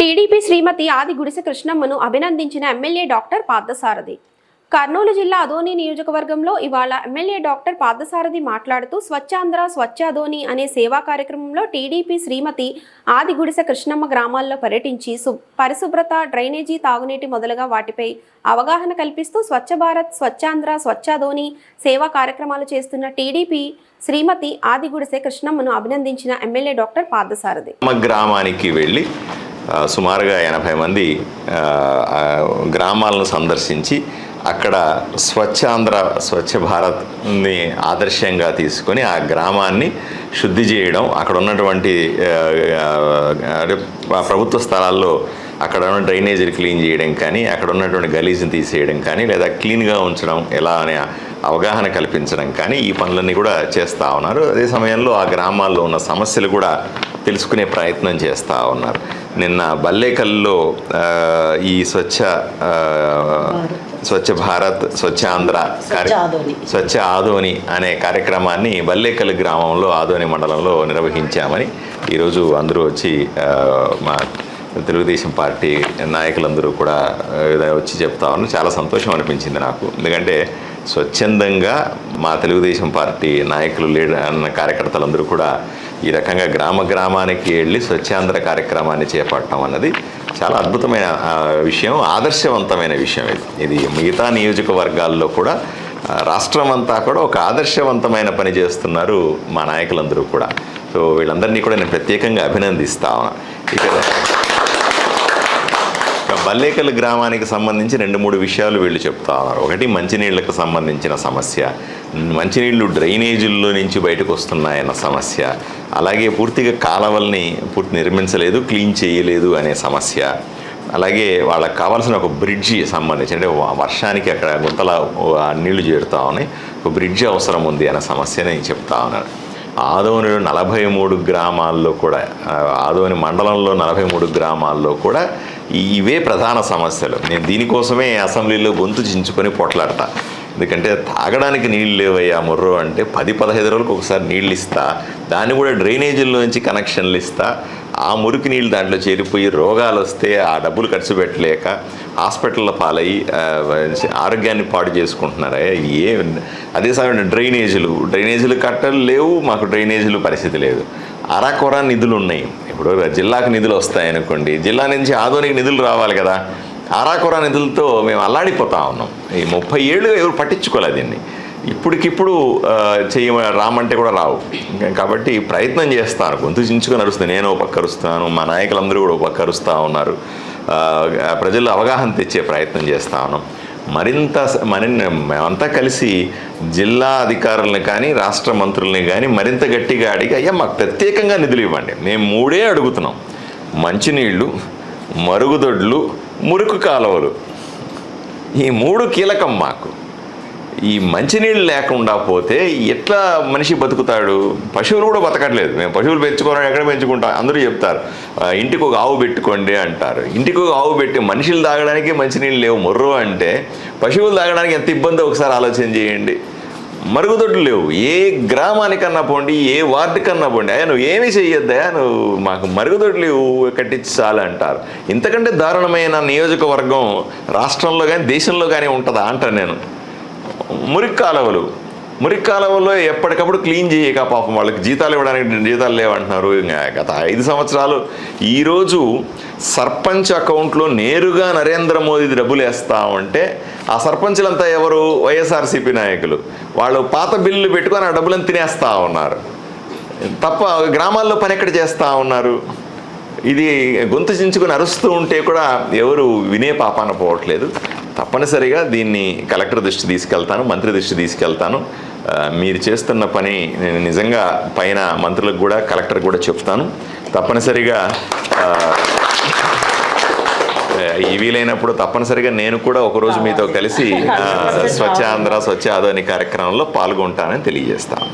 TDP శ్రీమతి ఆది గుడిసె కృష్ణమ్మను అభినందించిన MLA doctor Parthasarathi. Kurnool జిల్లా అదోని నియోజకవర్గంలో ఇవాళ ఎమ్మెల్యే డాక్టర్ పార్థసారథి మాట్లాడుతూ స్వచ్ఛాంధ్ర స్వచ్ఛ అదోని అనే సేవా కార్యక్రమంలో టీడీపీ శ్రీమతి ఆది గుడిసె కృష్ణమ్మ గ్రామాల్లో పర్యటించి పరిశుభ్రత, డ్రైనేజీ, తాగునీటి మొదలుగా వాటిపై అవగాహన కల్పిస్తూ స్వచ్ఛ భారత్, స్వచ్ఛాంధ్ర స్వచ్ఛ అదోని సేవా కార్యక్రమాలు చేస్తున్న టీడీపీ శ్రీమతి ఆది గుడిసె కృష్ణమ్మను అభినందించిన ఎమ్మెల్యే డాక్టర్ పార్థసారథి. గ్రామానికి వెళ్ళి సుమారుగా 80 మంది గ్రామాలను సందర్శించి అక్కడ స్వచ్ఛాంధ్ర స్వచ్ఛ భారత్ని ఆదర్శంగా తీసుకొని ఆ గ్రామాన్ని శుద్ధి చేయడం, అక్కడ ఉన్నటువంటి ప్రభుత్వ స్థలాల్లో అక్కడ ఉన్న డ్రైనేజీలు క్లీన్ చేయడం కానీ, అక్కడ ఉన్నటువంటి గలీజ్ని తీసేయడం కానీ, లేదా క్లీన్గా ఉంచడం ఎలా అనే అవగాహన కల్పించడం కానీ ఈ పనులన్నీ కూడా చేస్తూ ఉన్నారు. అదే సమయంలో ఆ గ్రామాల్లో ఉన్న సమస్యలు కూడా తెలుసుకునే ప్రయత్నం చేస్తూ ఉన్నారు. నిన్న బల్లేకల్లో ఈ స్వచ్ఛ భారత్, స్వచ్ఛ ఆంధ్ర, స్వచ్ఛ ఆదోని అనే కార్యక్రమాన్ని బల్లేకల్ గ్రామంలో, ఆదోని మండలంలో నిర్వహించామని ఈరోజు అందరూ వచ్చి మా తెలుగుదేశం పార్టీ నాయకులందరూ కూడా వచ్చి చెప్తా ఉన్నారు. చాలా సంతోషం అనిపించింది నాకు. ఎందుకంటే స్వచ్ఛందంగా మా తెలుగుదేశం పార్టీ నాయకులు, కార్యకర్తలందరూ కూడా ఈ రకంగా గ్రామానికి వెళ్ళి స్వచ్ఛాంధ్ర కార్యక్రమాన్ని చేపట్టడం అన్నది చాలా అద్భుతమైన విషయం, ఆదర్శవంతమైన విషయం. ఇది మిగతా నియోజకవర్గాల్లో కూడా, రాష్ట్రం అంతా కూడా ఒక ఆదర్శవంతమైన పని చేస్తున్నారు మా నాయకులందరూ కూడా. సో వీళ్ళందరినీ కూడా నేను ప్రత్యేకంగా అభినందిస్తా ఉన్నా. ఇక్కడ బల్లేకల్ గ్రామానికి సంబంధించి 2-3 విషయాలు వీళ్ళు చెప్తా ఉన్నారు. ఒకటి, మంచినీళ్ళకు సంబంధించిన సమస్య, మంచినీళ్ళు డ్రైనేజీల్లో నుంచి బయటకు వస్తున్నాయన్న సమస్య, అలాగే పూర్తిగా కాలవల్ని నిర్మించలేదు, క్లీన్ చేయలేదు అనే సమస్య, అలాగే వాళ్ళకి కావాల్సిన ఒక బ్రిడ్జి సంబంధించి, అంటే వర్షానికి అక్కడ గుంతల నీళ్లు చేరుతా ఉన్నాయి, ఒక బ్రిడ్జి అవసరం ఉంది అనే సమస్యని చెప్తా ఉన్నారు. ఆదోనిలో 43 గ్రామాల్లో కూడా, ఆదోని మండలంలో 43 గ్రామాల్లో కూడా ఇవే ప్రధాన సమస్యలు. నేను దీనికోసమే అసెంబ్లీలో గొంతు చించుకొని పొట్లాడతా. ఎందుకంటే తాగడానికి నీళ్ళు లేవయ్యా మొర్రో అంటే 10-15 రోజులకు ఒకసారి నీళ్ళు ఇస్తా, దాన్ని కూడా డ్రైనేజీల్లో నుంచి కనెక్షన్లు ఇస్తా, ఆ మురికి నీళ్ళు దాంట్లో చేరిపోయి రోగాలు వస్తే ఆ డబ్బులు ఖర్చు పెట్టలేక హాస్పిటల్లో పాలయ్యి ఆరోగ్యాన్ని పాడు చేసుకుంటున్నారా. అదే సమయంలో డ్రైనేజీలు కట్టలు లేవు, మాకు డ్రైనేజీలు పరిస్థితి లేదు. అరాకొర నిధులు ఉన్నాయి. ఇప్పుడు జిల్లాకు నిధులు వస్తాయనుకోండి, జిల్లా నుంచి ఆదోనికి నిధులు రావాలి కదా, అరాకొర నిధులతో మేము అల్లాడిపోతా ఉన్నాం. ఈ 30 ఏళ్ళు ఎవరు పట్టించుకోలేదు దీన్ని. ఇప్పటికిప్పుడు రామంటే కూడా రావు. కాబట్టి ప్రయత్నం చేస్తాను, గొంతు చించుకొని అరుస్తుంది. నేను పక్క అరుస్తాను, మా నాయకులందరూ కూడా పక్క అరుస్తూ ఉన్నారు. ప్రజల్లో అవగాహన తెచ్చే ప్రయత్నం చేస్తా ఉన్నాం. మేమంతా కలిసి జిల్లా అధికారులను కానీ, రాష్ట్ర మంత్రుల్ని కానీ మరింత గట్టిగా అడిగి, అయ్యా మాకు ప్రత్యేకంగా నిధులు ఇవ్వండి. మేము 3 అడుగుతున్నాం: మంచినీళ్ళు, మరుగుదొడ్లు, మురికి కాలువలు. ఈ 3 కీలకం మాకు. ఈ మంచినీళ్ళు లేకుండా పోతే ఎట్లా మనిషి బతుకుతాడు? పశువులు కూడా బతకట్లేదు. మేము పశువులు పెంచుకోవడం ఎక్కడ పెంచుకుంటాం? అందరూ చెప్తారు ఇంటికి ఒక ఆవు పెట్టుకోండి అంటారు. ఇంటికి ఒక ఆవు పెట్టి మనుషులు తాగడానికి మంచినీళ్ళు లేవు మొర్రో అంటే పశువులు తాగడానికి ఎంత ఇబ్బందో ఒకసారి ఆలోచన చేయండి. మరుగుదొడ్లు లేవు. ఏ గ్రామానికన్నా పోండి, ఏ వార్డుకన్నా పోండి, అయ్యా నువ్వు ఏమీ చెయ్యొద్దయా, నువ్వు మాకు మరుగుదొడ్లు కట్టించి చాలు అంటారు. ఇంతకంటే దారుణమైన నియోజకవర్గం రాష్ట్రంలో కానీ దేశంలో కానీ ఉంటుందా అంటాను నేను. మురికి కాలువలో ఎప్పటికప్పుడు క్లీన్ చేయక పాపం వాళ్ళకి జీతాలు ఇవ్వడానికి జీతాలు లేవంటున్నారు. గత 5 సంవత్సరాలు. ఈరోజు సర్పంచ్ అకౌంట్లో నేరుగా నరేంద్ర మోదీ డబ్బులు వేస్తా ఉంటే ఆ సర్పంచులంతా ఎవరు? వైఎస్ఆర్సీపీ నాయకులు. వాళ్ళు పాత బిల్లులు పెట్టుకొని ఆ డబ్బులను తినేస్తూ ఉన్నారు తప్ప గ్రామాల్లో పని ఎక్కడ చేస్తూ ఉన్నారు? ఇది గొంతు చించుకొని అరుస్తూ ఉంటే కూడా ఎవరు వినే పాపాన పోవట్లేదు. తప్పనిసరిగా దీన్ని కలెక్టర్ దృష్టి తీసుకెళ్తాను, మంత్రి దృష్టి తీసుకెళ్తాను. మీరు చేస్తున్న పని నేను నిజంగా పైన మంత్రులకు కూడా, కలెక్టర్ కూడా చెప్తాను. తప్పనిసరిగా వీలైనప్పుడు తప్పనిసరిగా నేను కూడా ఒకరోజు మీతో కలిసి స్వచ్ఛ ఆంధ్ర స్వచ్ఛ ఆదోని కార్యక్రమంలో పాల్గొంటానని తెలియజేస్తాను.